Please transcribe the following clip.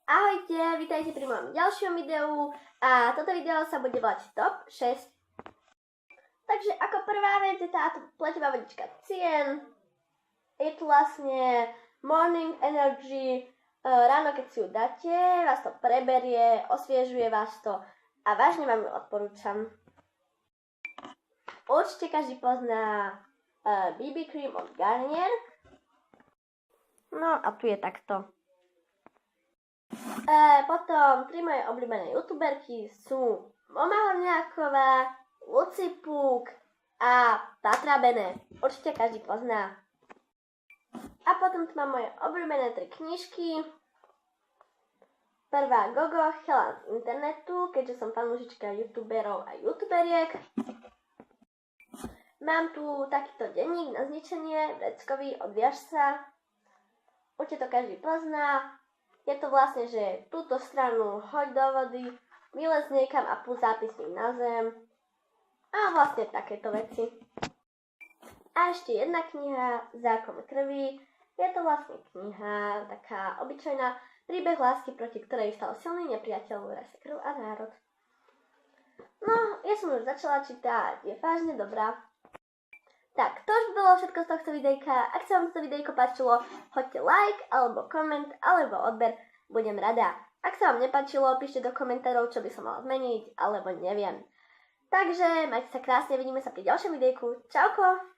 Ahojte, vítajte pri mojom ďalšom videu a toto video sa bude volať Top 6. Takže ako prvá vec je táto pletivá vodička Cien. Je tu vlastne Morning Energy. Ráno keď si ju dáte, vás to preberie, osviežuje vás to a vážne vám ju odporúčam. Určite každý pozná BB Cream od Garnier. No a tu je takto. Potom tri moje obľúbené youtuberky sú Moma Horňáková, Lucy Puk a Tatra Bene. Určite každý pozná. A potom tu mám moje obľúbené tri knižky. Prvá Gogo, Chalan z internetu, keďže som fanúšička youtuberov a youtuberiek. Mám tu takýto denník na zničenie, vreckový, odviaž sa. Určite to každý pozná. Je to vlastne, že túto stranu hoď do vody, vylez niekam a plus zápisník na zem. A vlastne takéto veci. A ešte jedna kniha, Zákon krvi. Je to vlastne kniha, taká obyčajná, príbeh lásky, proti ktorej stal silný nepriateľ, raz krv a národ. No, ja som už začala čítať, je vážne dobrá. Tak, to už bolo všetko z tohto videjka. Ak sa vám to videjko páčilo, hoďte like, alebo koment, alebo odber. Budem rada. Ak sa vám nepáčilo, píšte do komentárov, čo by som mala zmeniť, alebo neviem. Takže, majte sa krásne, vidíme sa pri ďalšom videjku. Čauko!